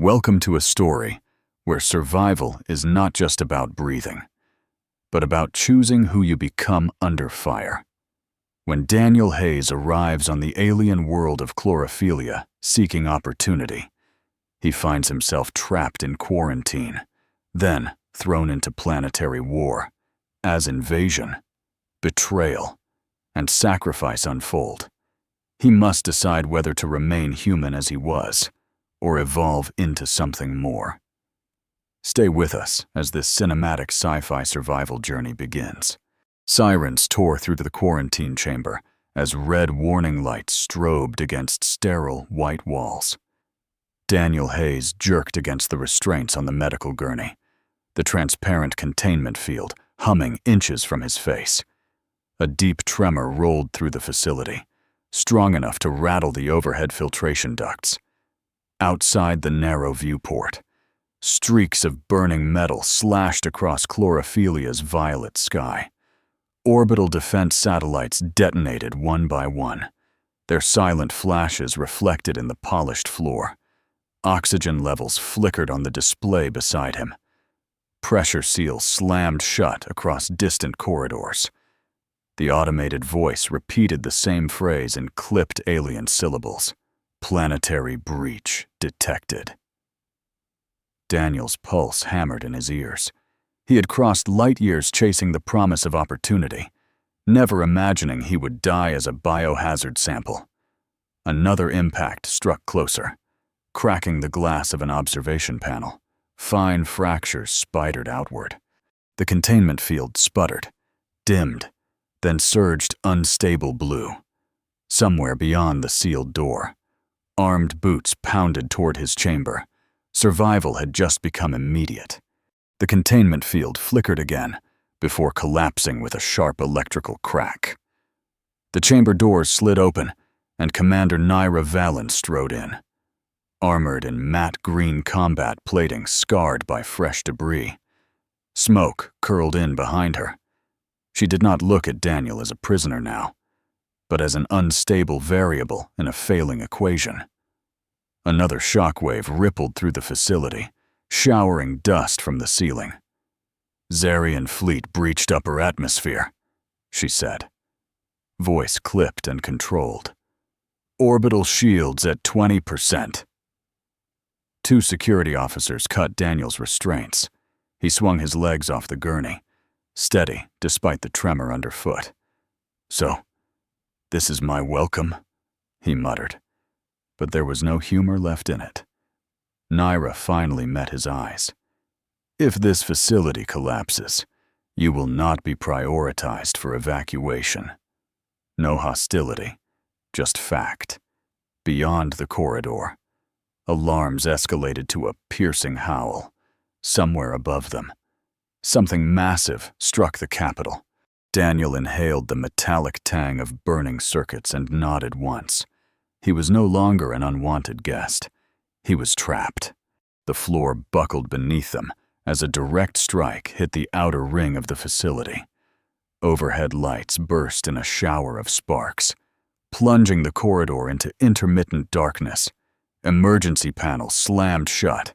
Welcome to a story where survival is not just about breathing, but about choosing who you become under fire. When Daniel Hayes arrives on the alien world of chlorophilia seeking opportunity, he finds himself trapped in quarantine, then thrown into planetary war, as invasion, betrayal, and sacrifice unfold. He must decide whether to remain human as he was, or evolve into something more. Stay with us as this cinematic sci-fi survival journey begins. Sirens tore through the quarantine chamber as red warning lights strobed against sterile white walls. Daniel Hayes jerked against the restraints on the medical gurney, the transparent containment field humming inches from his face. A deep tremor rolled through the facility, strong enough to rattle the overhead filtration ducts. Outside the narrow viewport, streaks of burning metal slashed across chlorophilia's violet sky. Orbital defense satellites detonated one by one, their silent flashes reflected in the polished floor. Oxygen levels flickered on the display beside him. Pressure seals slammed shut across distant corridors. The automated voice repeated the same phrase in clipped alien syllables. Planetary breach detected. Daniel's pulse hammered in his ears. He had crossed light years chasing the promise of opportunity, never imagining he would die as a biohazard sample. Another impact struck closer, cracking the glass of an observation panel. Fine fractures spidered outward. The containment field sputtered, dimmed, then surged unstable blue. Somewhere beyond the sealed door, armed boots pounded toward his chamber. Survival had just become immediate. The containment field flickered again before collapsing with a sharp electrical crack. The chamber doors slid open, and Commander Naira Valen strode in, armored in matte green combat plating scarred by fresh debris. Smoke curled in behind her. She did not look at Daniel as a prisoner now, but as an unstable variable in a failing equation. Another shockwave rippled through the facility, showering dust from the ceiling. "Zarian fleet breached upper atmosphere," she said. Voice clipped and controlled. "Orbital shields at 20%. Two security officers cut Daniel's restraints. He swung his legs off the gurney, steady despite the tremor underfoot. "So, this is my welcome," he muttered, but there was no humor left in it. Naira finally met his eyes. "If this facility collapses, you will not be prioritized for evacuation. No hostility, just fact." Beyond the corridor, alarms escalated to a piercing howl. Somewhere above them, something massive struck the capital. Daniel inhaled the metallic tang of burning circuits and nodded once. He was no longer an unwanted guest. He was trapped. The floor buckled beneath them as a direct strike hit the outer ring of the facility. Overhead lights burst in a shower of sparks, plunging the corridor into intermittent darkness. Emergency panels slammed shut,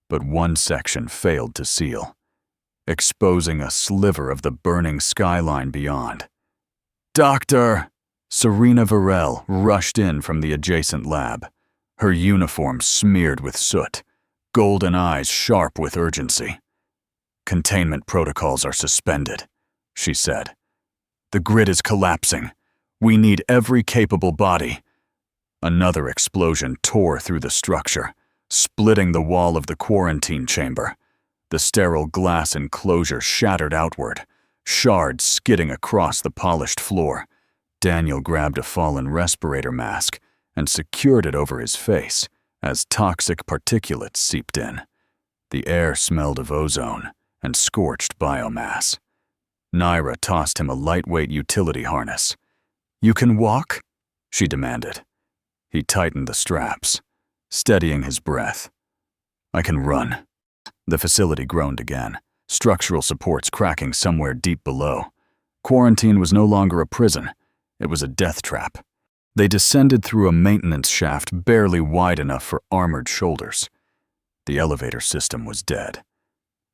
but one section failed to seal, exposing a sliver of the burning skyline beyond. "Doctor!" Serena Varel rushed in from the adjacent lab, her uniform smeared with soot, golden eyes sharp with urgency. "Containment protocols are suspended," she said. "The grid is collapsing. We need every capable body." Another explosion tore through the structure, splitting the wall of the quarantine chamber. The sterile glass enclosure shattered outward, shards skidding across the polished floor. Daniel grabbed a fallen respirator mask and secured it over his face as toxic particulates seeped in. The air smelled of ozone and scorched biomass. Naira tossed him a lightweight utility harness. "You can walk?" she demanded. He tightened the straps, steadying his breath. "I can run." The facility groaned again, structural supports cracking somewhere deep below. Quarantine was no longer a prison. It was a death trap. They descended through a maintenance shaft barely wide enough for armored shoulders. The elevator system was dead.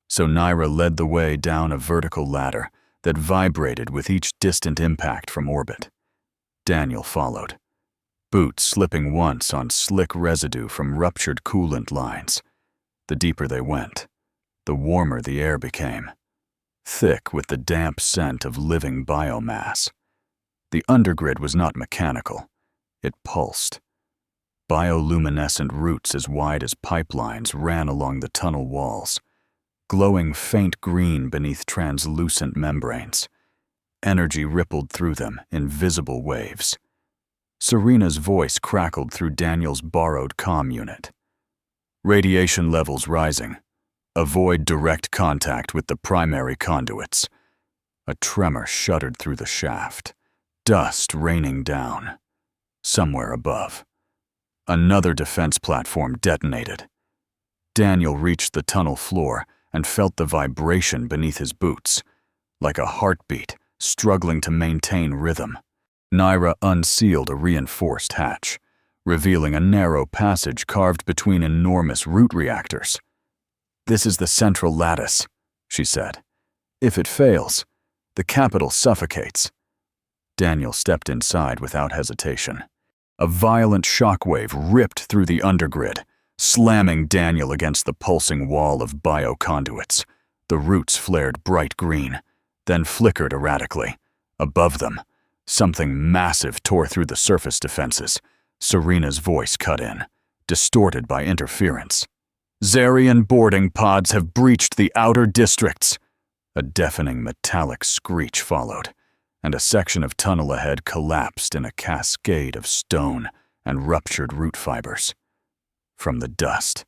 So Naira led the way down a vertical ladder that vibrated with each distant impact from orbit. Daniel followed, boots slipping once on slick residue from ruptured coolant lines. The deeper they went, the warmer the air became, thick with the damp scent of living biomass. The undergrid was not mechanical. It pulsed. Bioluminescent roots as wide as pipelines ran along the tunnel walls, glowing faint green beneath translucent membranes. Energy rippled through them in visible waves. Serena's voice crackled through Daniel's borrowed comm unit. Radiation levels rising. Avoid direct contact with the primary conduits. A tremor shuddered through the shaft, dust raining down. Somewhere above, another defense platform detonated. Daniel reached the tunnel floor and felt the vibration beneath his boots, like a heartbeat struggling to maintain rhythm. Naira unsealed a reinforced hatch, revealing a narrow passage carved between enormous root reactors. "This is the central lattice," she said. "If it fails, the capital suffocates." Daniel stepped inside without hesitation. A violent shockwave ripped through the undergrid, slamming Daniel against the pulsing wall of bioconduits. The roots flared bright green, then flickered erratically. Above them, something massive tore through the surface defenses. Serena's voice cut in, distorted by interference. "Zarian boarding pods have breached the outer districts." A deafening metallic screech followed, and a section of tunnel ahead collapsed in a cascade of stone and ruptured root fibers. From the dust,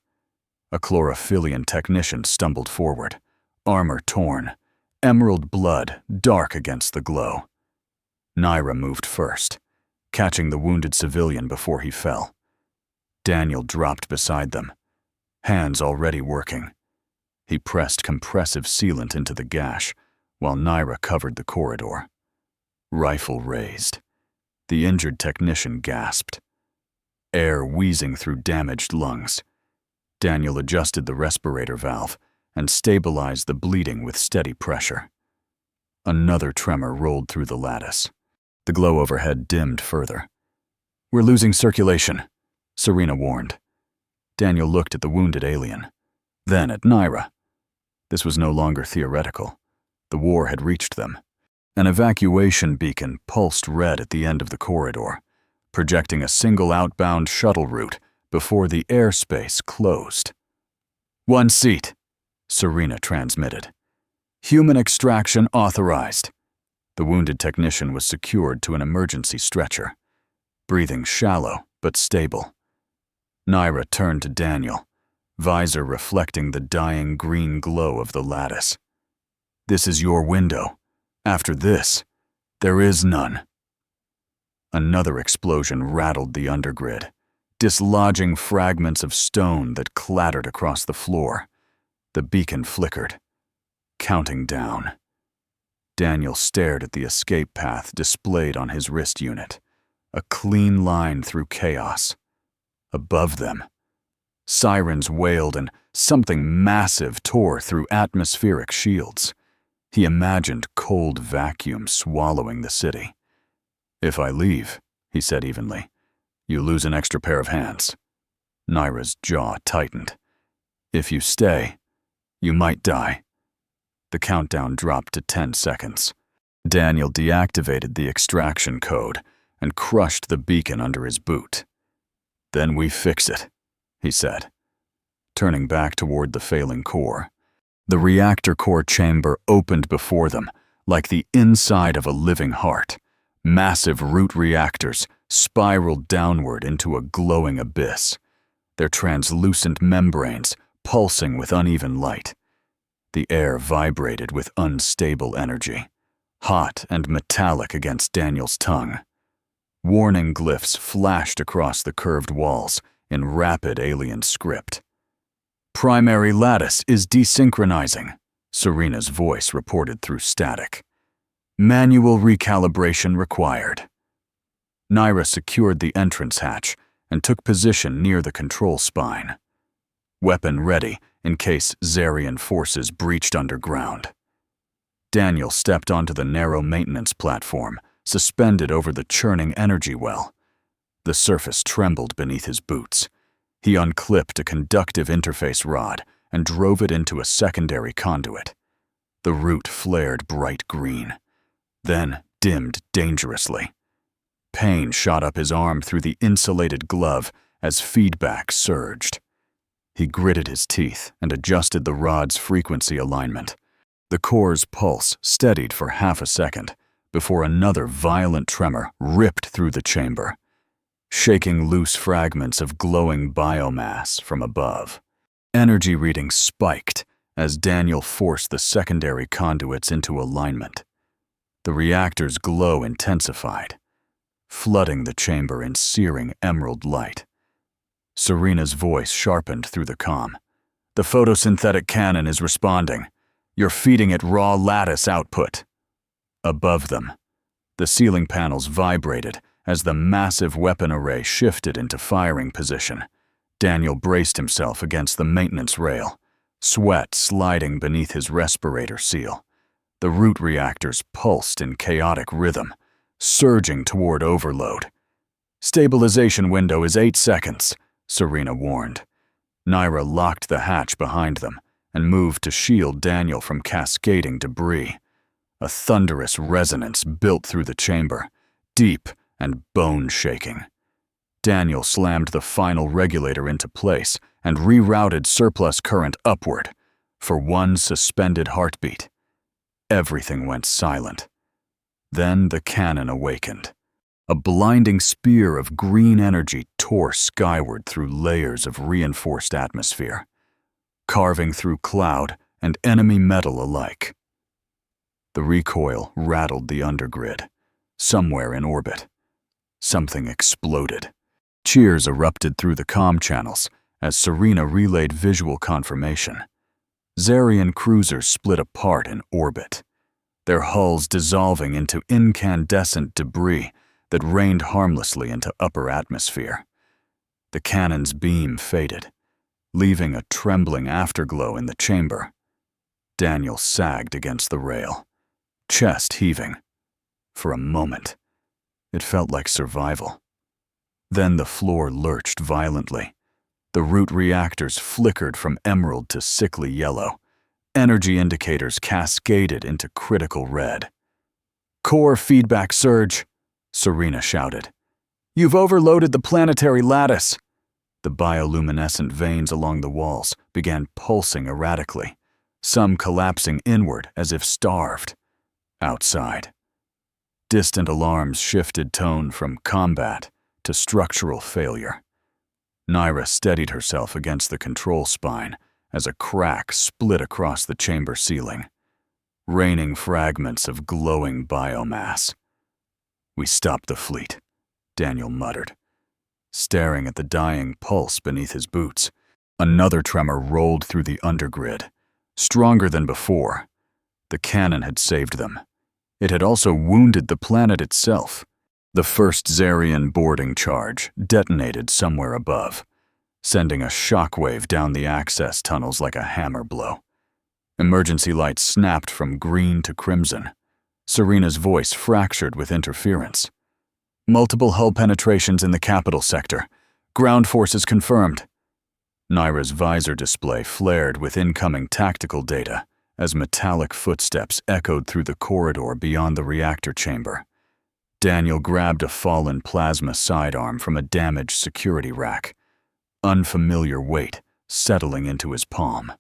a chlorophyllian technician stumbled forward, armor torn, emerald blood dark against the glow. Naira moved first, catching the wounded civilian before he fell. Daniel dropped beside them, hands already working. He pressed compressive sealant into the gash, while Naira covered the corridor. Rifle raised. The injured technician gasped, air wheezing through damaged lungs. Daniel adjusted the respirator valve and stabilized the bleeding with steady pressure. Another tremor rolled through the lattice. The glow overhead dimmed further. "We're losing circulation," Serena warned. Daniel looked at the wounded alien, then at Naira. This was no longer theoretical. The war had reached them. An evacuation beacon pulsed red at the end of the corridor, projecting a single outbound shuttle route before the airspace closed. "One seat," Serena transmitted. "Human extraction authorized." The wounded technician was secured to an emergency stretcher, breathing shallow but stable. Naira turned to Daniel, visor reflecting the dying green glow of the lattice. "This is your window. After this, there is none." Another explosion rattled the undergrid, dislodging fragments of stone that clattered across the floor. The beacon flickered, counting down. Daniel stared at the escape path displayed on his wrist unit, a clean line through chaos. Above them, sirens wailed and something massive tore through atmospheric shields. He imagined cold vacuum swallowing the city. "If I leave," he said evenly, "you lose an extra pair of hands." Naira's jaw tightened. "If you stay, you might die." The countdown dropped to 10 seconds. Daniel deactivated the extraction code and crushed the beacon under his boot. "Then we fix it," he said, turning back toward the failing core. The reactor core chamber opened before them like the inside of a living heart. Massive root reactors spiraled downward into a glowing abyss, their translucent membranes pulsing with uneven light. The air vibrated with unstable energy, hot and metallic against Daniel's tongue. Warning glyphs flashed across the curved walls in rapid alien script. "Primary lattice is desynchronizing," Serena's voice reported through static. "Manual recalibration required." Naira secured the entrance hatch and took position near the control spine. weapon ready in case Zarian forces breached underground. Daniel stepped onto the narrow maintenance platform, suspended over the churning energy well. The surface trembled beneath his boots. He unclipped a conductive interface rod and drove it into a secondary conduit. The root flared bright green, then dimmed dangerously. Pain shot up his arm through the insulated glove as feedback surged. He gritted his teeth and adjusted the rod's frequency alignment. The core's pulse steadied for half a second before another violent tremor ripped through the chamber, shaking loose fragments of glowing biomass from above. Energy readings spiked as Daniel forced the secondary conduits into alignment. The reactor's glow intensified, flooding the chamber in searing emerald light. Serena's voice sharpened through the comm. "The photosynthetic cannon is responding. You're feeding it raw lattice output." Above them, the ceiling panels vibrated as the massive weapon array shifted into firing position. Daniel braced himself against the maintenance rail, sweat sliding beneath his respirator seal. The root reactors pulsed in chaotic rhythm, surging toward overload. "Stabilization window is 8 seconds, Serena warned. Naira locked the hatch behind them and moved to shield Daniel from cascading debris. A thunderous resonance built through the chamber, deep and bone-shaking. Daniel slammed the final regulator into place and rerouted surplus current upward for one suspended heartbeat. Everything went silent. Then the cannon awakened. A blinding spear of green energy tore skyward through layers of reinforced atmosphere, carving through cloud and enemy metal alike. The recoil rattled the undergrid. Somewhere in orbit, something exploded. Cheers erupted through the comm channels as Serena relayed visual confirmation. Zarian cruisers split apart in orbit, their hulls dissolving into incandescent debris that rained harmlessly into upper atmosphere. The cannon's beam faded, leaving a trembling afterglow in the chamber. Daniel sagged against the rail, chest heaving. For a moment, it felt like survival. Then the floor lurched violently. The root reactors flickered from emerald to sickly yellow. Energy indicators cascaded into critical red. "Core feedback surge," Serena shouted. "You've overloaded the planetary lattice." The bioluminescent veins along the walls began pulsing erratically, some collapsing inward as if starved. Outside, distant alarms shifted tone from combat to structural failure. Naira steadied herself against the control spine as a crack split across the chamber ceiling, raining fragments of glowing biomass. "We stopped the fleet," Daniel muttered, staring at the dying pulse beneath his boots. Another tremor rolled through the undergrid, stronger than before. The cannon had saved them. It had also wounded the planet itself. The first Zarian boarding charge detonated somewhere above, sending a shockwave down the access tunnels like a hammer blow. Emergency lights snapped from green to crimson. Serena's voice fractured with interference. "Multiple hull penetrations in the capital sector. Ground forces confirmed." Naira's visor display flared with incoming tactical data as metallic footsteps echoed through the corridor beyond the reactor chamber. Daniel grabbed a fallen plasma sidearm from a damaged security rack, unfamiliar weight settling into his palm.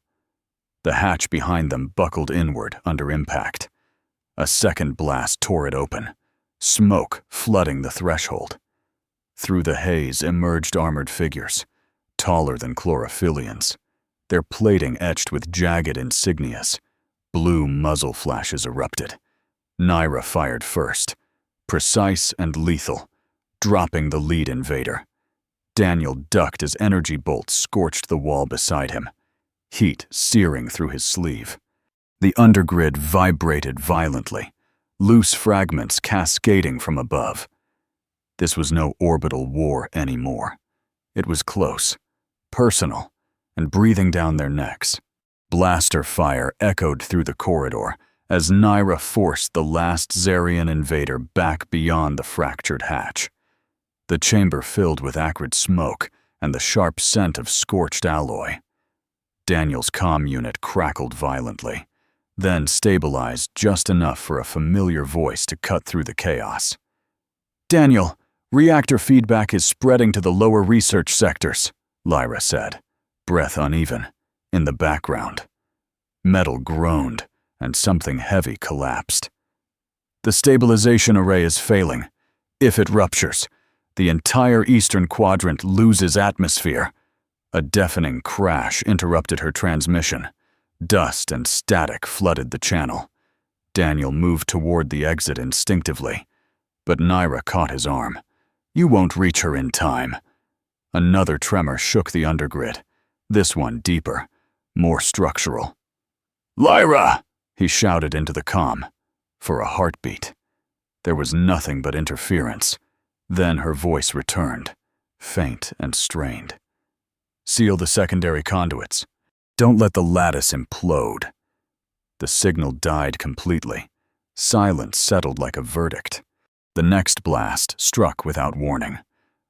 The hatch behind them buckled inward under impact. A second blast tore it open, smoke flooding the threshold. Through the haze emerged armored figures, taller than chlorophyllians, their plating etched with jagged insignias. Blue muzzle flashes erupted. Naira fired first, precise and lethal, dropping the lead invader. Daniel ducked as energy bolts scorched the wall beside him, heat searing through his sleeve. The undergrid vibrated violently, loose fragments cascading from above. This was no orbital war anymore. It was close, personal, and breathing down their necks. Blaster fire echoed through the corridor as Naira forced the last Zarian invader back beyond the fractured hatch. The chamber filled with acrid smoke and the sharp scent of scorched alloy. Daniel's comm unit crackled violently, then stabilized just enough for a familiar voice to cut through the chaos. "Daniel, reactor feedback is spreading to the lower research sectors," Lyra said, breath uneven. In the background, metal groaned and something heavy collapsed. "The stabilization array is failing. If it ruptures, the entire eastern quadrant loses atmosphere." A deafening crash interrupted her transmission. Dust and static flooded the channel. Daniel moved toward the exit instinctively, but Naira caught his arm. "You won't reach her in time." Another tremor shook the undergrid, this one deeper, more structural. "Lyra!" he shouted into the comm. For a heartbeat. There was nothing but interference. Then her voice returned, faint and strained. "Seal the secondary conduits. Don't let the lattice implode." The signal died completely. Silence settled like a verdict. The next blast struck without warning.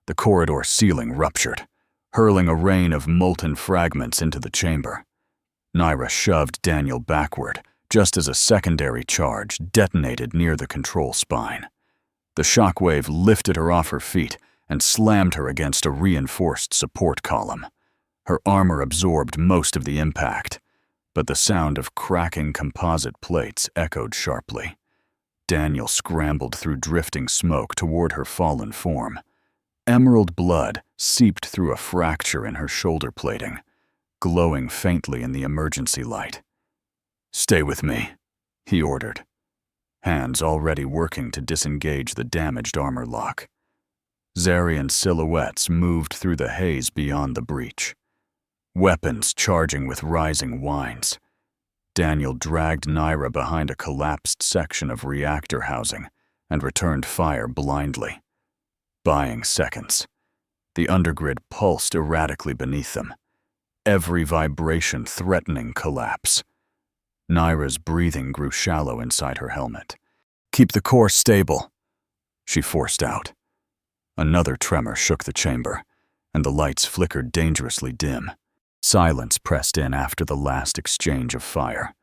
The corridor ceiling ruptured, hurling a rain of molten fragments into the chamber. Naira shoved Daniel backward just as a secondary charge detonated near the control spine. The shockwave lifted her off her feet and slammed her against a reinforced support column. Her armor absorbed most of the impact, but the sound of cracking composite plates echoed sharply. Daniel scrambled through drifting smoke toward her fallen form. Emerald blood seeped through a fracture in her shoulder plating, glowing faintly in the emergency light. "Stay with me," he ordered, hands already working to disengage the damaged armor lock. Zarian silhouettes moved through the haze beyond the breach, weapons charging with rising whines. Daniel dragged Naira behind a collapsed section of reactor housing and returned fire blindly. Buying seconds. The undergrid pulsed erratically beneath them, every vibration threatening collapse. Naira's breathing grew shallow inside her helmet. "Keep the core stable," she forced out. Another tremor shook the chamber, and the lights flickered dangerously dim. Silence pressed in after the last exchange of fire,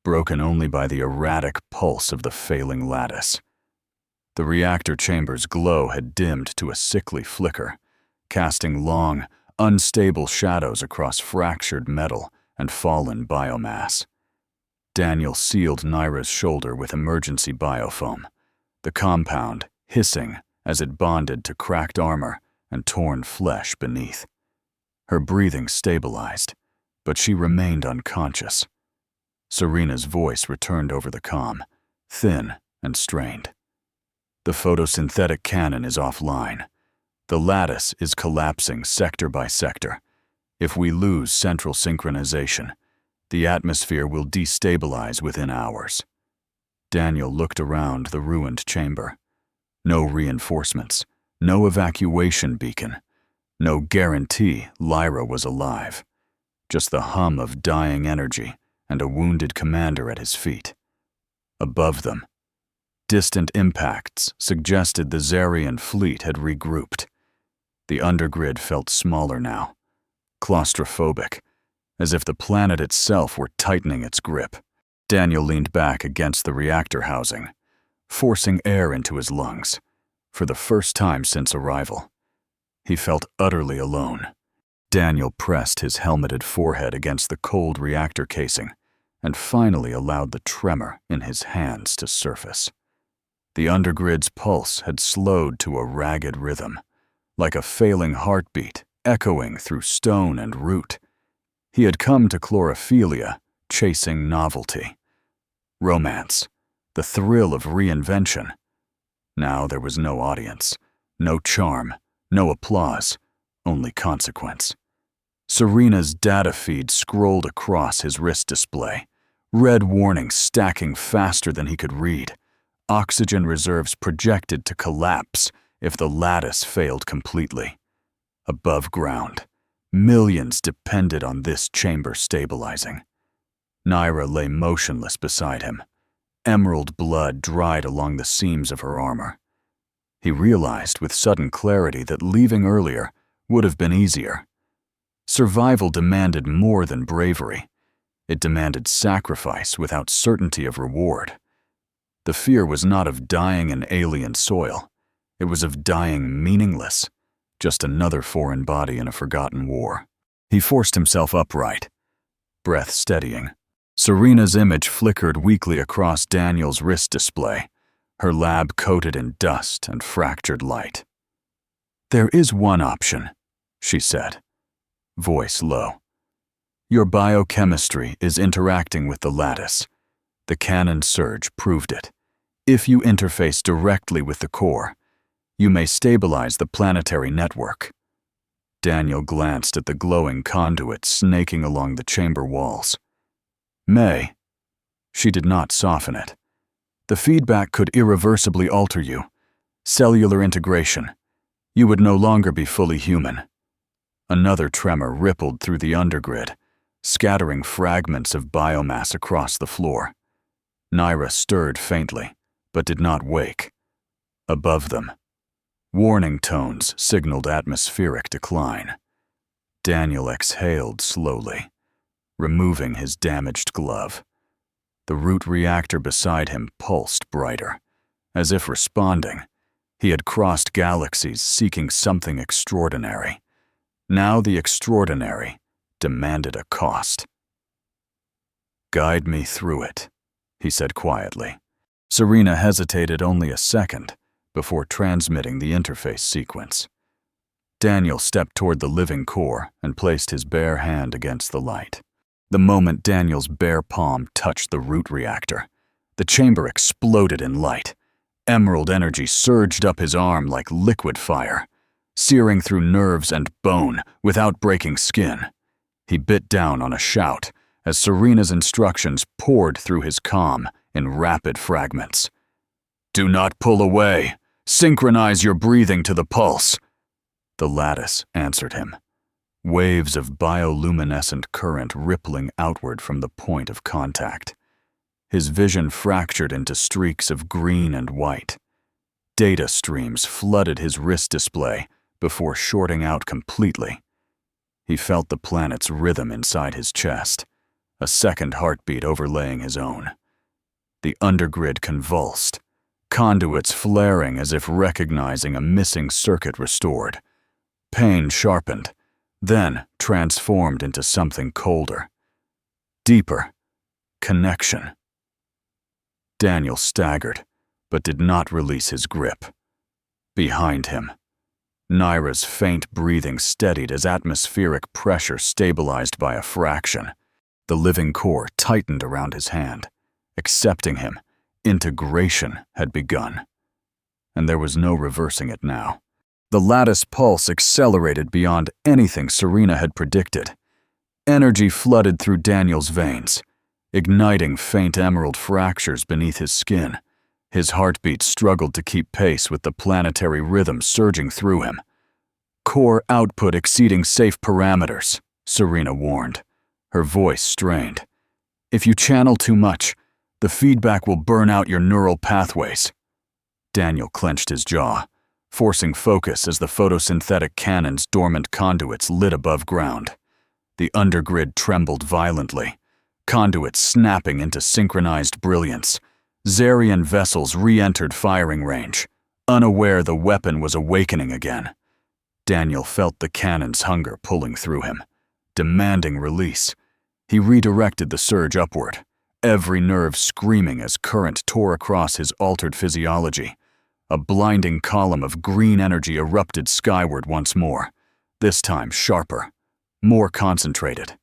broken only by the erratic pulse of the failing lattice. The reactor chamber's glow had dimmed to a sickly flicker, casting long, unstable shadows across fractured metal and fallen biomass. Daniel sealed Naira's shoulder with emergency biofoam, the compound hissing as it bonded to cracked armor and torn flesh beneath. Her breathing stabilized, but she remained unconscious. Serena's voice returned over the comm, thin and strained. "The photosynthetic cannon is offline. The lattice is collapsing sector by sector. If we lose central synchronization, the atmosphere will destabilize within hours." Daniel looked around the ruined chamber. No reinforcements, no evacuation beacon, no guarantee Lyra was alive. Just the hum of dying energy and a wounded commander at his feet. Above them, distant impacts suggested the Zarian fleet had regrouped. The undergrid felt smaller now, claustrophobic, as if the planet itself were tightening its grip. Daniel leaned back against the reactor housing, forcing air into his lungs. For the first time since arrival, he felt utterly alone. Daniel pressed his helmeted forehead against the cold reactor casing and finally allowed the tremor in his hands to surface. The undergrid's pulse had slowed to a ragged rhythm, like a failing heartbeat echoing through stone and root. He had come to chlorophilia, chasing novelty, romance, the thrill of reinvention. Now there was no audience, no charm, no applause, only consequence. Serena's data feed scrolled across his wrist display, red warnings stacking faster than he could read. Oxygen reserves projected to collapse if the lattice failed completely. Above ground, Millions depended on this chamber stabilizing. Naira lay motionless beside him. Emerald blood dried along the seams of her armor. He realized with sudden clarity that leaving earlier would have been easier. Survival demanded more than bravery. It demanded sacrifice without certainty of reward. The fear was not of dying in alien soil. It was of dying meaningless, just another foreign body in a forgotten war. He forced himself upright, breath steadying. Serena's image flickered weakly across Daniel's wrist display, her lab coated in dust and fractured light. "There is one option," she said, voice low. "Your biochemistry is interacting with the lattice. The cannon surge proved it. If you interface directly with the core, you may stabilize the planetary network." Daniel glanced at the glowing conduit snaking along the chamber walls. "May." She did not soften it. "The feedback could irreversibly alter you. Cellular integration. You would no longer be fully human." Another tremor rippled through the undergrid, scattering fragments of biomass across the floor. Naira stirred faintly, but did not wake. Above them, warning tones signaled atmospheric decline. Daniel exhaled slowly, removing his damaged glove. The root reactor beside him pulsed brighter. As if responding, he had crossed galaxies seeking something extraordinary. Now the extraordinary demanded a cost. "Guide me through it," he said quietly. Serena hesitated only a second before transmitting the interface sequence. Daniel stepped toward the living core and placed his bare hand against the light. The moment Daniel's bare palm touched the root reactor, the chamber exploded in light. Emerald energy surged up his arm like liquid fire, searing through nerves and bone without breaking skin. He bit down on a shout as Serena's instructions poured through his comm in rapid fragments. "Do not pull away. Synchronize your breathing to the pulse." The lattice answered him, waves of bioluminescent current rippling outward from the point of contact. His vision fractured into streaks of green and white. Data streams flooded his wrist display before shorting out completely. He felt the planet's rhythm inside his chest, a second heartbeat overlaying his own. The undergrid convulsed, conduits flaring as if recognizing a missing circuit restored. Pain sharpened, then transformed into something colder. Deeper. Connection. Daniel staggered, but did not release his grip. Behind him, Naira's faint breathing steadied as atmospheric pressure stabilized by a fraction. The living core tightened around his hand, accepting him. Integration had begun, and there was no reversing it now. The lattice pulse accelerated beyond anything Serena had predicted. Energy flooded through Daniel's veins, igniting faint emerald fractures beneath his skin. His heartbeat struggled to keep pace with the planetary rhythm surging through him. "Core output exceeding safe parameters," Serena warned, her voice strained. "If you channel too much, the feedback will burn out your neural pathways." Daniel clenched his jaw, forcing focus as the photosynthetic cannon's dormant conduits lit above ground. The undergrid trembled violently, conduits snapping into synchronized brilliance. Zarian vessels re-entered firing range, unaware the weapon was awakening again. Daniel felt the cannon's hunger pulling through him, demanding release. He redirected the surge upward, every nerve screaming as current tore across his altered physiology. A blinding column of green energy erupted skyward once more, this time sharper, more concentrated.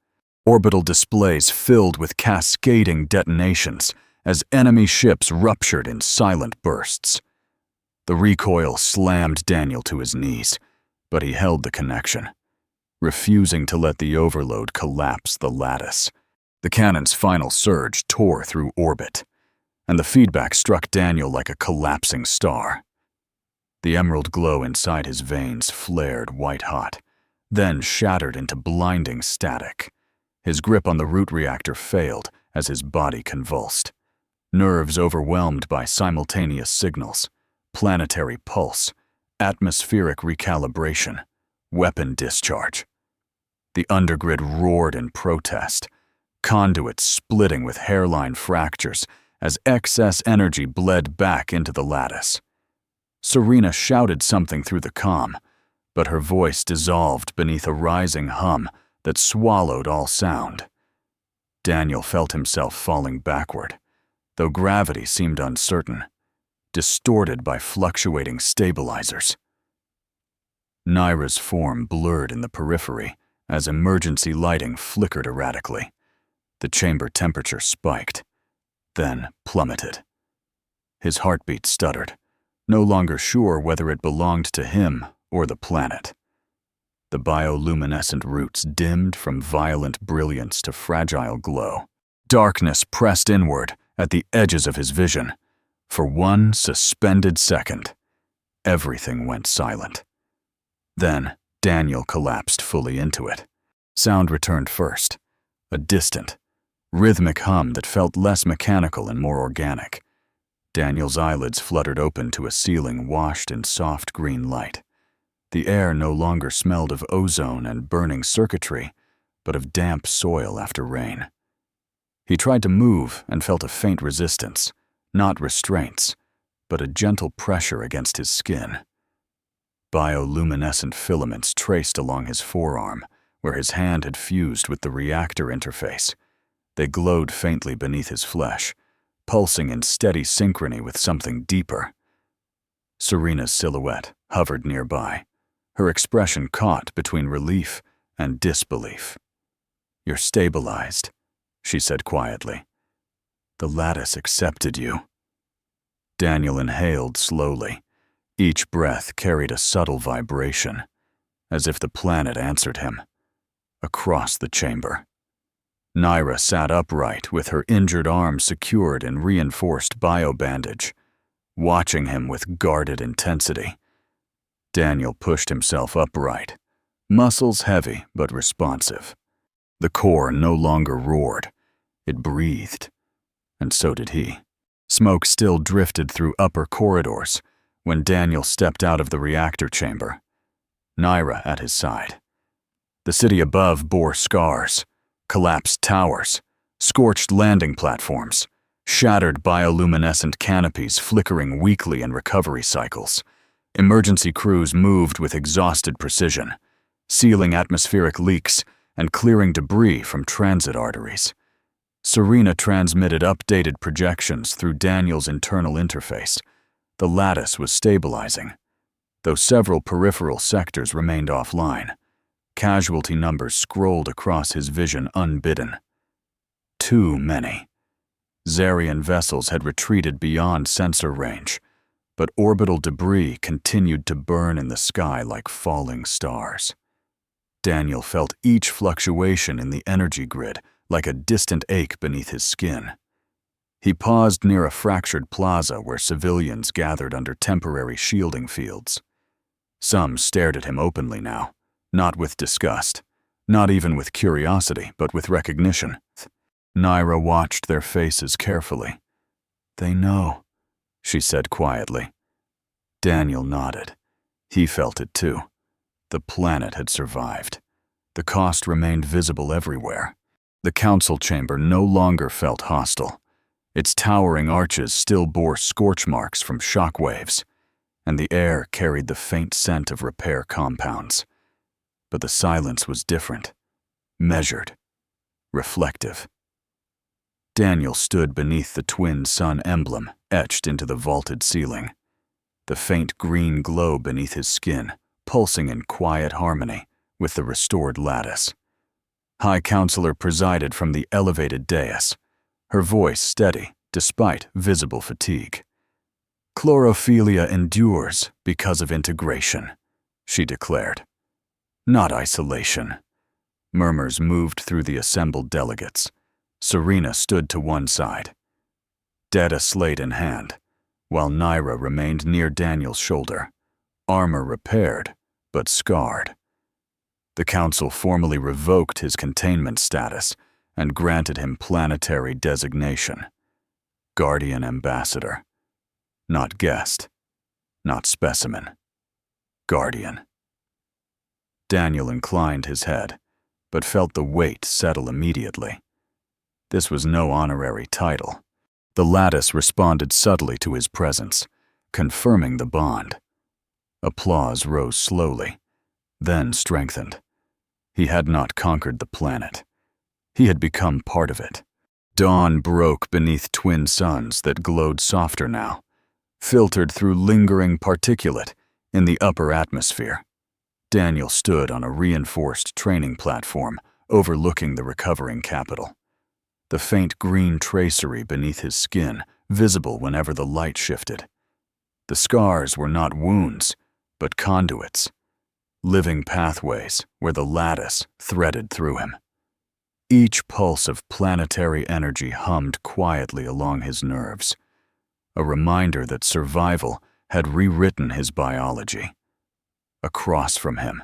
Orbital displays filled with cascading detonations as enemy ships ruptured in silent bursts. The recoil slammed Daniel to his knees, but he held the connection, refusing to let the overload collapse the lattice. The cannon's final surge tore through orbit, and the feedback struck Daniel like a collapsing star. The emerald glow inside his veins flared white-hot, then shattered into blinding static. His grip on the root reactor failed as his body convulsed. Nerves overwhelmed by simultaneous signals, planetary pulse, atmospheric recalibration, weapon discharge. The undergrid roared in protest, conduits splitting with hairline fractures as excess energy bled back into the lattice. Serena shouted something through the comm, but her voice dissolved beneath a rising hum that swallowed all sound. Daniel felt himself falling backward, though gravity seemed uncertain, distorted by fluctuating stabilizers. Naira's form blurred in the periphery as emergency lighting flickered erratically. The chamber temperature spiked, then plummeted. His heartbeat stuttered, no longer sure whether it belonged to him or the planet. The bioluminescent roots dimmed from violent brilliance to fragile glow. Darkness pressed inward at the edges of his vision. For one suspended second, everything went silent. Then Daniel collapsed fully into it. Sound returned first, a distant, rhythmic hum that felt less mechanical and more organic. Daniel's eyelids fluttered open to a ceiling washed in soft green light. The air no longer smelled of ozone and burning circuitry, but of damp soil after rain. He tried to move and felt a faint resistance, not restraints, but a gentle pressure against his skin. Bioluminescent filaments traced along his forearm, where his hand had fused with the reactor interface. They glowed faintly beneath his flesh, pulsing in steady synchrony with something deeper. Serena's silhouette hovered nearby, her expression caught between relief and disbelief. "You're stabilized," she said quietly. "The lattice accepted you." Daniel inhaled slowly. Each breath carried a subtle vibration, as if the planet answered him. Across the chamber, Naira sat upright with her injured arm secured in reinforced biobandage, watching him with guarded intensity. Daniel pushed himself upright, muscles heavy but responsive. The core no longer roared, it breathed, and so did he. Smoke still drifted through upper corridors when Daniel stepped out of the reactor chamber, Naira at his side. The city above bore scars, collapsed towers, scorched landing platforms, shattered bioluminescent canopies flickering weakly in recovery cycles. Emergency crews moved with exhausted precision, sealing atmospheric leaks and clearing debris from transit arteries. Serena transmitted updated projections through Daniel's internal interface. The lattice was stabilizing, though several peripheral sectors remained offline. Casualty numbers scrolled across his vision unbidden. Too many. Zarian vessels had retreated beyond sensor range, but orbital debris continued to burn in the sky like falling stars. Daniel felt each fluctuation in the energy grid like a distant ache beneath his skin. He paused near a fractured plaza where civilians gathered under temporary shielding fields. Some stared at him openly now, not with disgust, not even with curiosity, but with recognition. Naira watched their faces carefully. "They know," she said quietly. Daniel nodded. He felt it too. The planet had survived. The cost remained visible everywhere. The council chamber no longer felt hostile. Its towering arches still bore scorch marks from shock waves, and the air carried the faint scent of repair compounds. But the silence was different, measured, reflective. Daniel stood beneath the twin sun emblem etched into the vaulted ceiling, the faint green glow beneath his skin pulsing in quiet harmony with the restored lattice. High Counselor presided from the elevated dais, her voice steady despite visible fatigue. "Chlorophilia endures because of integration," she declared. "Not isolation." Murmurs moved through the assembled delegates. Serena stood to one side, data slate in hand, while Naira remained near Daniel's shoulder, armor repaired but scarred. The Council formally revoked his containment status and granted him planetary designation. Guardian Ambassador. Not guest. Not specimen. Guardian. Daniel inclined his head, but felt the weight settle immediately. This was no honorary title. The lattice responded subtly to his presence, confirming the bond. Applause rose slowly, then strengthened. He had not conquered the planet. He had become part of it. Dawn broke beneath twin suns that glowed softer now, filtered through lingering particulate in the upper atmosphere. Daniel stood on a reinforced training platform overlooking the recovering capital. The faint green tracery beneath his skin visible whenever the light shifted. The scars were not wounds, but conduits, living pathways where the lattice threaded through him. Each pulse of planetary energy hummed quietly along his nerves, a reminder that survival had rewritten his biology. Across from him,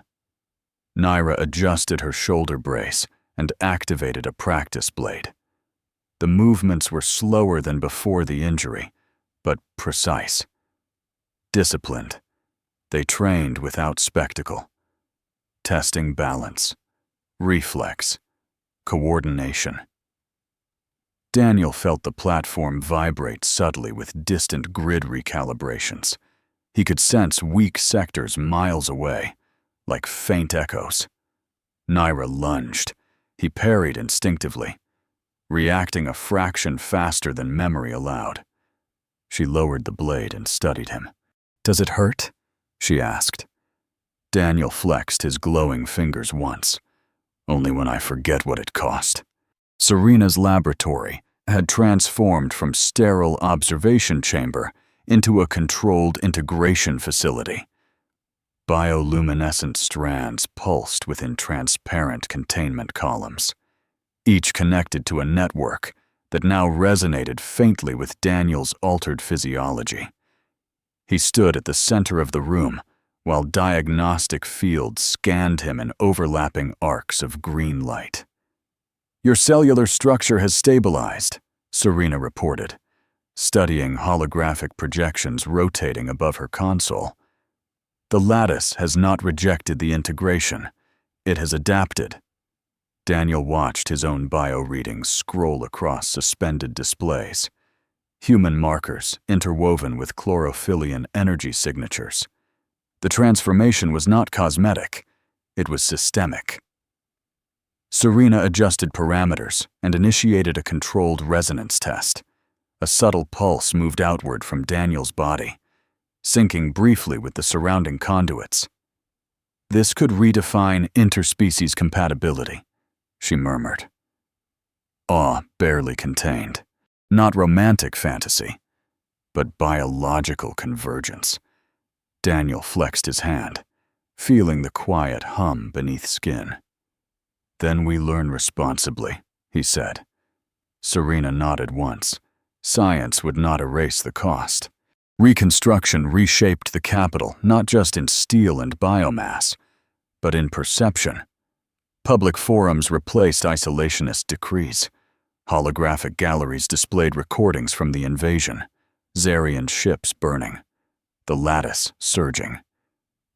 Naira adjusted her shoulder brace and activated a practice blade. The movements were slower than before the injury, but precise. Disciplined, they trained without spectacle, testing balance, reflex, coordination. Daniel felt the platform vibrate subtly with distant grid recalibrations. He could sense weak sectors miles away, like faint echoes. Naira lunged. He parried instinctively, reacting a fraction faster than memory allowed. She lowered the blade and studied him. "Does it hurt?" she asked. Daniel flexed his glowing fingers once. "Only when I forget what it cost." Serena's laboratory had transformed from sterile observation chamber into a controlled integration facility. Bioluminescent strands pulsed within transparent containment columns, each connected to a network that now resonated faintly with Daniel's altered physiology. He stood at the center of the room while diagnostic fields scanned him in overlapping arcs of green light. "Your cellular structure has stabilized," Serena reported, studying holographic projections rotating above her console. "The lattice has not rejected the integration. It has adapted." Daniel watched his own bio-readings scroll across suspended displays, human markers interwoven with chlorophyllian energy signatures. The transformation was not cosmetic, it was systemic. Serena adjusted parameters and initiated a controlled resonance test. A subtle pulse moved outward from Daniel's body, syncing briefly with the surrounding conduits. "This could redefine interspecies compatibility," she murmured. Awe barely contained. Not romantic fantasy, but biological convergence. Daniel flexed his hand, feeling the quiet hum beneath skin. "Then we learn responsibly," he said. Serena nodded once. Science would not erase the cost. Reconstruction reshaped the capital not just in steel and biomass, but in perception. Public forums replaced isolationist decrees. Holographic galleries displayed recordings from the invasion, Zarian ships burning, the lattice surging.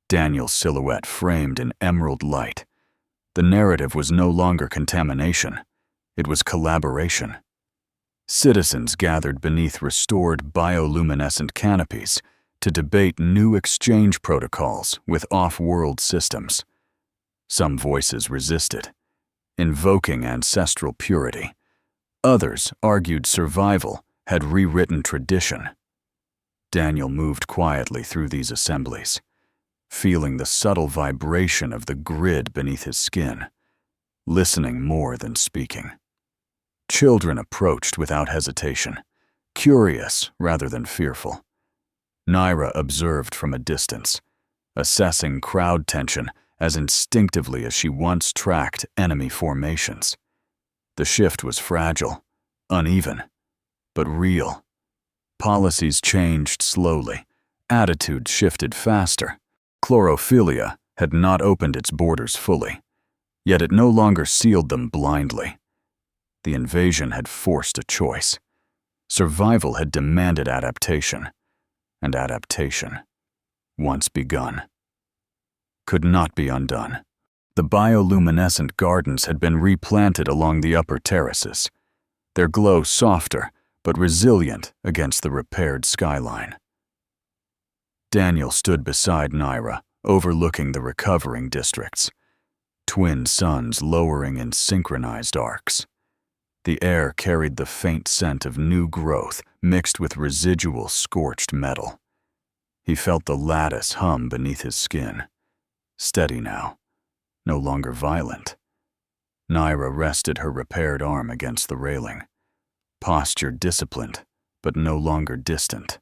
Daniel's silhouette framed in emerald light. The narrative was no longer contamination. It was collaboration. Citizens gathered beneath restored bioluminescent canopies to debate new exchange protocols with off-world systems. Some voices resisted, invoking ancestral purity. Others argued survival had rewritten tradition. Daniel moved quietly through these assemblies, feeling the subtle vibration of the grid beneath his skin, listening more than speaking. Children approached without hesitation, curious rather than fearful. Naira observed from a distance, assessing crowd tension as instinctively as she once tracked enemy formations. The shift was fragile, uneven, but real. Policies changed slowly, attitudes shifted faster. Chlorophylla had not opened its borders fully. Yet it no longer sealed them blindly. The invasion had forced a choice. Survival had demanded adaptation, and adaptation, once begun, could not be undone. The bioluminescent gardens had been replanted along the upper terraces, their glow softer but resilient against the repaired skyline. Daniel stood beside Naira, overlooking the recovering districts, twin suns lowering in synchronized arcs. The air carried the faint scent of new growth mixed with residual scorched metal. He felt the lattice hum beneath his skin. Steady now, no longer violent. Naira rested her repaired arm against the railing, posture disciplined, but no longer distant.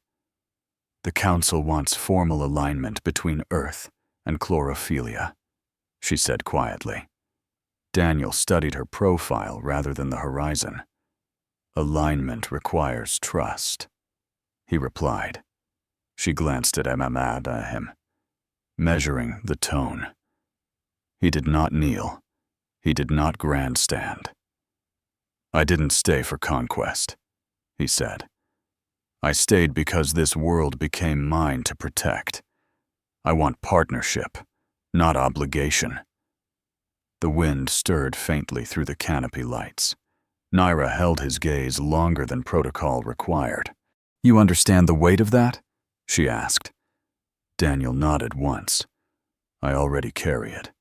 The council wants formal alignment between Earth and chlorophylla, she said quietly. Daniel studied her profile rather than the horizon. Alignment requires trust, he replied. She glanced at him, measuring the tone. He did not kneel. He did not grandstand. I didn't stay for conquest, he said. I stayed because this world became mine to protect. I want partnership, not obligation. The wind stirred faintly through the canopy lights. Naira held his gaze longer than protocol required. You understand the weight of that? She asked. Daniel nodded once. I already carry it.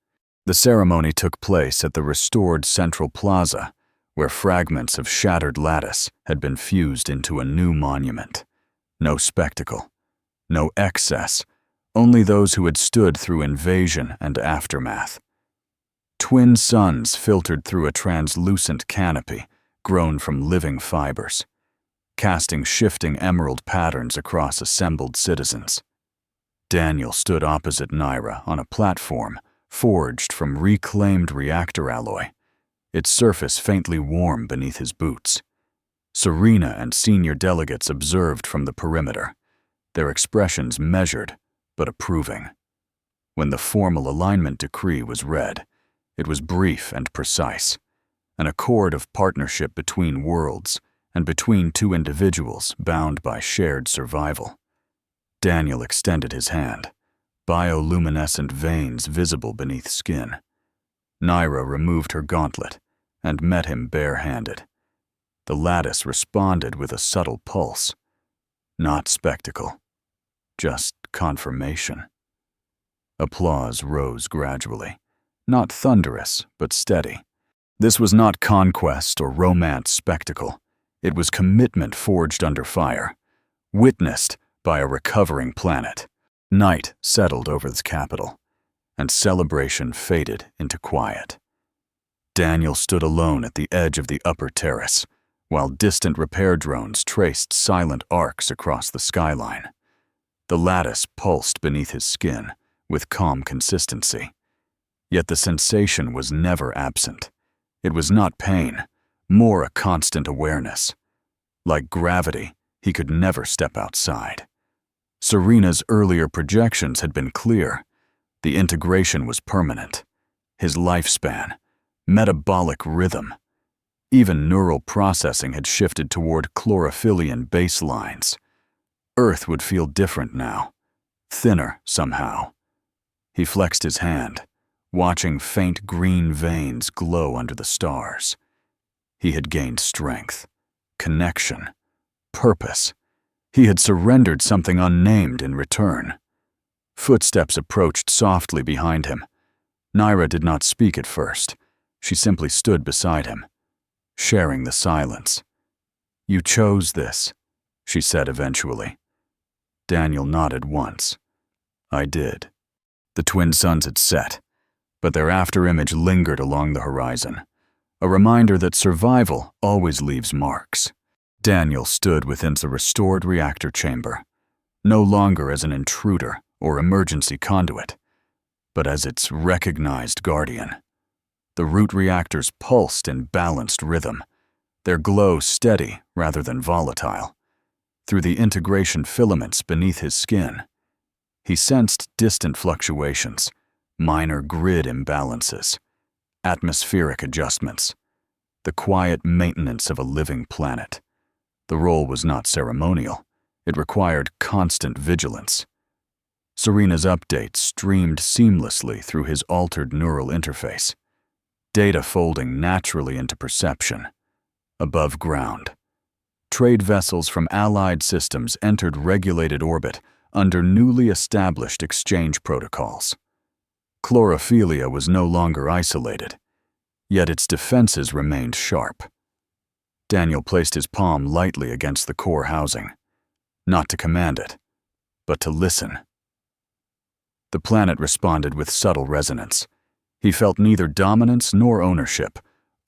The ceremony took place at the restored central plaza, where fragments of shattered lattice had been fused into a new monument. No spectacle, no excess, only those who had stood through invasion and aftermath. Twin suns filtered through a translucent canopy grown from living fibers, casting shifting emerald patterns across assembled citizens. Daniel stood opposite Naira on a platform forged from reclaimed reactor alloy, its surface faintly warm beneath his boots. Serena and senior delegates observed from the perimeter, their expressions measured but approving. When the formal alignment decree was read, it was brief and precise, an accord of partnership between worlds and between two individuals bound by shared survival. Daniel extended his hand, bioluminescent veins visible beneath skin. Naira removed her gauntlet and met him bare-handed. The lattice responded with a subtle pulse. Not spectacle, just confirmation. Applause rose gradually, not thunderous, but steady. This was not conquest or romance spectacle. It was commitment forged under fire, witnessed by a recovering planet. Night settled over the capital, and celebration faded into quiet. Daniel stood alone at the edge of the upper terrace, while distant repair drones traced silent arcs across the skyline. The lattice pulsed beneath his skin with calm consistency. Yet the sensation was never absent. It was not pain, more a constant awareness. Like gravity, he could never step outside. Serena's earlier projections had been clear. The integration was permanent. His lifespan, metabolic rhythm, even neural processing had shifted toward chlorophyllian baselines. Earth would feel different now, thinner somehow. He flexed his hand, watching faint green veins glow under the stars. He had gained strength, connection, purpose. He had surrendered something unnamed in return. Footsteps approached softly behind him. Naira did not speak at first. She simply stood beside him, sharing the silence. You chose this, she said eventually. Daniel nodded once. I did. The twin suns had set, but their afterimage lingered along the horizon, a reminder that survival always leaves marks. Daniel stood within the restored reactor chamber, no longer as an intruder or emergency conduit, but as its recognized guardian. The root reactors pulsed in balanced rhythm, their glow steady rather than volatile. Through the integration filaments beneath his skin, he sensed distant fluctuations, minor grid imbalances. atmospheric adjustments, the quiet maintenance of a living planet. The role was not ceremonial. It required constant vigilance. Serena's updates streamed seamlessly through his altered neural interface, data folding naturally into perception. Above ground, trade vessels from allied systems entered regulated orbit under newly established exchange protocols. Chlorophylia was no longer isolated, yet its defenses remained sharp. Daniel placed his palm lightly against the core housing, not to command it, but to listen. The planet responded with subtle resonance. He felt neither dominance nor ownership,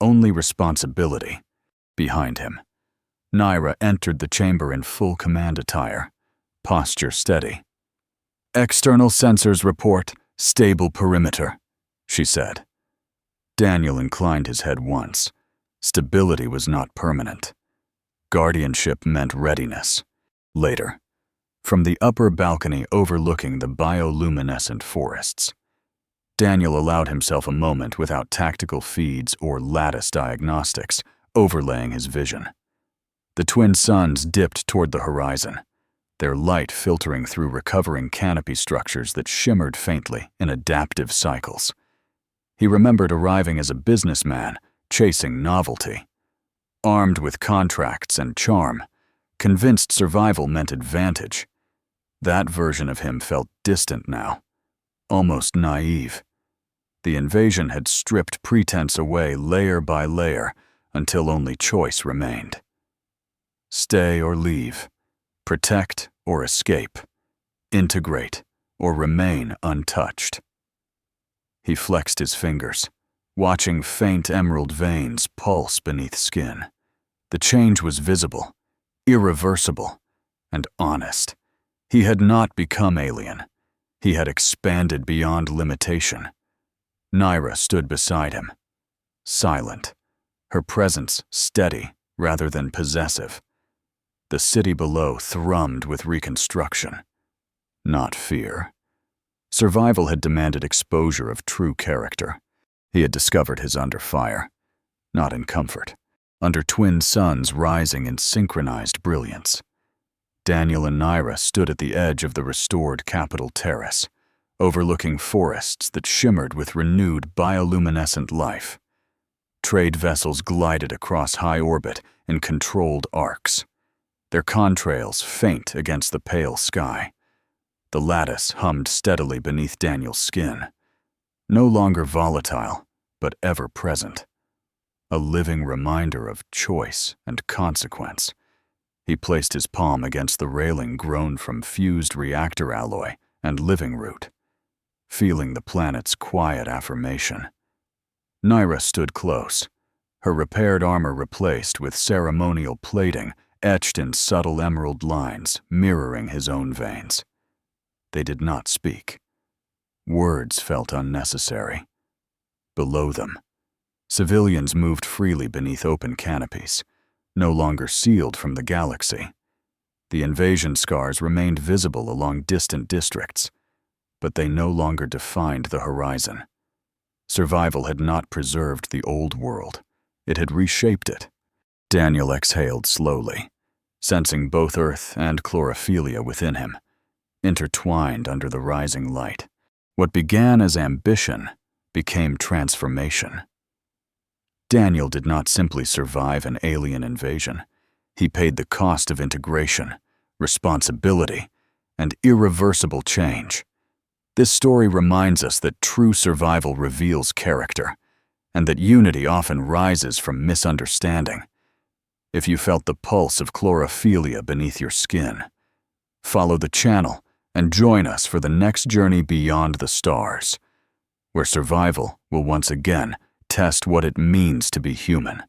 only responsibility. Behind him, Naira entered the chamber in full command attire, posture steady. "External sensors report stable perimeter," she said. Daniel inclined his head once. Stability was not permanent. Guardianship meant readiness. Later, from the upper balcony overlooking the bioluminescent forests, Daniel allowed himself a moment without tactical feeds or lattice diagnostics overlaying his vision. The twin suns dipped toward the horizon, their light filtering through recovering canopy structures that shimmered faintly in adaptive cycles. He remembered arriving as a businessman, chasing novelty. Armed with contracts and charm, convinced survival meant advantage. That version of him felt distant now, almost naive. The invasion had stripped pretense away layer by layer until only choice remained. Stay or leave, protect or escape, integrate or remain untouched. He flexed his fingers, watching faint emerald veins pulse beneath skin. The change was visible, irreversible, and honest. He had not become alien. He had expanded beyond limitation. Naira stood beside him, silent, her presence steady rather than possessive. The city below thrummed with reconstruction, not fear. Survival had demanded exposure of true character. He had discovered his under fire, not in comfort, under twin suns rising in synchronized brilliance. Daniel and Naira stood at the edge of the restored Capitol Terrace, overlooking forests that shimmered with renewed bioluminescent life. Trade vessels glided across high orbit in controlled arcs, their contrails faint against the pale sky. The lattice hummed steadily beneath Daniel's skin, no longer volatile, but ever present. A living reminder of choice and consequence. He placed his palm against the railing grown from fused reactor alloy and living root, feeling the planet's quiet affirmation. Naira stood close, her repaired armor replaced with ceremonial plating etched in subtle emerald lines mirroring his own veins. They did not speak. Words felt unnecessary. Below them, civilians moved freely beneath open canopies, no longer sealed from the galaxy. The invasion scars remained visible along distant districts, but they no longer defined the horizon. Survival had not preserved the old world. It had reshaped it. Daniel exhaled slowly, sensing both earth and chlorophylia within him, intertwined under the rising light. What began as ambition became transformation. Daniel did not simply survive an alien invasion. He paid the cost of integration, responsibility, and irreversible change. This story reminds us that true survival reveals character, and that unity often rises from misunderstanding. If you felt the pulse of chlorophylia beneath your skin, follow the channel and join us for the next journey beyond the stars, where survival will once again test what it means to be human.